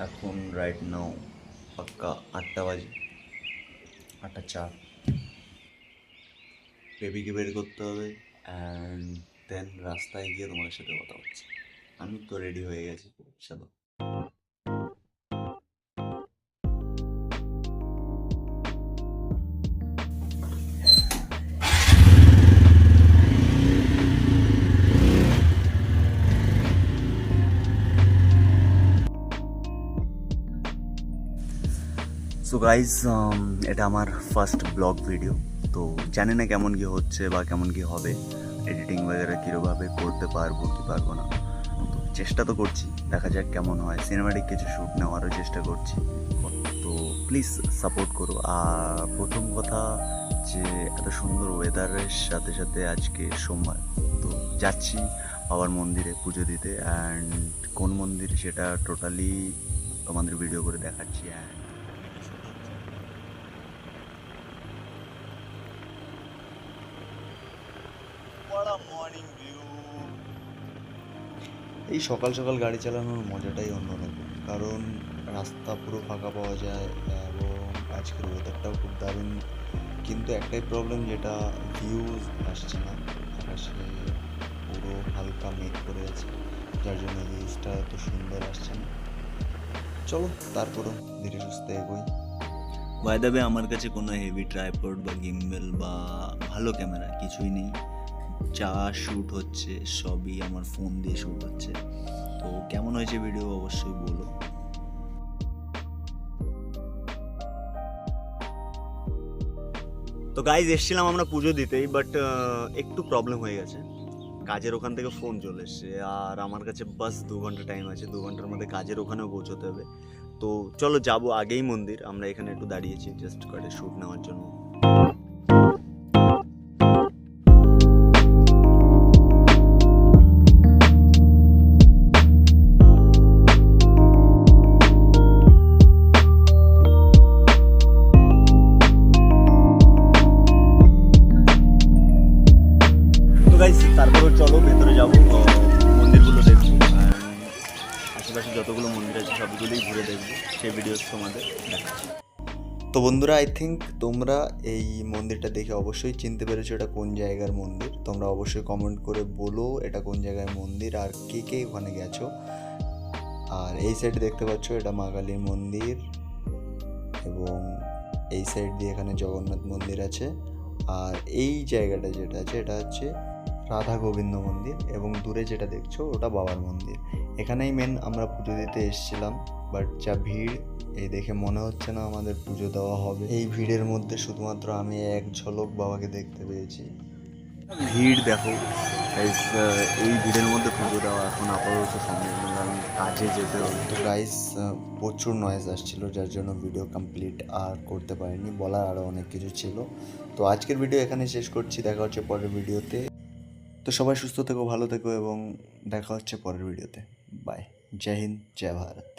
এখন right now পাক্কা 8টা বাজে, 8টা 4। বেবিকে বের করতে হবে অ্যান্ড দেন রাস্তায় গিয়ে তোমাদের সাথে কথা হচ্ছে। আমি তো রেডি হয়ে গেছি, চলো। সো গাইজ, এটা আমার ফার্স্ট ব্লগ ভিডিও। তো জানি না কেমন কি হচ্ছে বা কেমন কি হবে, এডিটিং বগেরা কীভাবে করতে পারবো কি পারবো না। তো চেষ্টা তো করছি, দেখা যাক কেমন হয়। সিনেমাটিক কিছু শ্যুট নেওয়ারও চেষ্টা করছি। তো প্লিজ সাপোর্ট করো। আর প্রথম কথা যে এত সুন্দর ওয়েদারের সাথে সাথে আজকে সোমবার, তো যাচ্ছি বাবার মন্দিরে পুজো দিতে। অ্যান্ড কোন মন্দির সেটা টোটালি তোমাদের ভিডিও করে দেখাচ্ছি। And morning view. এই সকাল সকাল গাড়ি চালানোর মজাটাই অন্যরকম, কারণ রাস্তা পুরো ফাঁকা পাওয়া যায় এবং আজকের ওয়েদারটাও খুব দারুণ। কিন্তু একটাই প্রবলেম, যেটা ভিউজ আসছে না, আকাশে পুরো হালকা মেঘ করে আছে, যার জন্য ভিউজটা এত সুন্দর আসছে না। চলো তারপরও ধীরে সুস্থে এগোই। বাই দ্য ওয়ে, আমার কাছে কোনো হেভি ট্রাইপড বা গিম্বেল বা ভালো ক্যামেরা কিছুই নেই। যা শ্যুট হচ্ছে সবই আমার ফোন দিয়ে শ্যুট হচ্ছে। তো কেমন হয়েছে ভিডিও অবশ্যই বলো। তো গাইজ, এসেছিলাম আমরা পুজো দিতেই, বাট একটু প্রবলেম হয়ে গেছে। কাজের ওখান থেকে ফোন চলে এসছে, আর আমার কাছে বাস 2 ঘন্টা টাইম আছে। 2 ঘন্টার মধ্যে কাজের ওখানেও পৌঁছতে হবে। তো চলো যাবো আগেই মন্দির। আমরা এখানে একটু দাঁড়িয়েছি জাস্ট করে শ্যুট নেওয়ার জন্য। তো গাইজ, তারপরে চলো ভেতরে যাবো, মন্দিরগুলো দেখবো। আশেপাশে যতগুলো মন্দির আছে সবগুলোই ঘুরে দেখবো, সেই ভিডিও তোমাদের দেখাচ্ছি। তো বন্ধুরা, আই থিঙ্ক তোমরা এই মন্দিরটা দেখে অবশ্যই চিনতে পেরেছো এটা কোন জায়গার মন্দির। তোমরা অবশ্যই কমেন্ট করে বলো এটা কোন জায়গার মন্দির আর কে কে ওখানে গেছো। আর এই সাইডে দেখতে পাচ্ছ এটা মা কালীর মন্দির, এবং এই সাইড দিয়ে এখানে জগন্নাথ মন্দির আছে। আর এই জায়গাটা যেটা আছে এটা হচ্ছে রাধা গোবিন্দ মন্দির, এবং দূরে যেটা দেখছো ওটা বাবার মন্দির। এখানেই মেন আমরা পুজো দিতে এসেছিলাম, বাট যা ভিড়, এই দেখে মনে হচ্ছে না আমাদের পুজো দেওয়া হবে। এই ভিড়ের মধ্যে শুধুমাত্র আমি এক ঝলক বাবাকে দেখতে পেয়েছি। ভিড় দেখো, এই ভিড়ের মধ্যে পুজো দেওয়া এখন আপাতত সম্ভব নয়, কারণ কাজে যেতে হবে। তো গাইস, প্রচুর নয়েজ আসছিল, যার জন্য ভিডিও কমপ্লিট আর করতে পারিনি। বলার আরও অনেক কিছু ছিল। তো আজকের ভিডিও এখানে শেষ করছি, দেখা হচ্ছে পরের ভিডিওতে। তো সবাই সুস্থ থেকো, ভালো থেকো, এবং দেখা হচ্ছে পরের ভিডিওতে। বাই। জয় হিন্দ, জয় ভারত।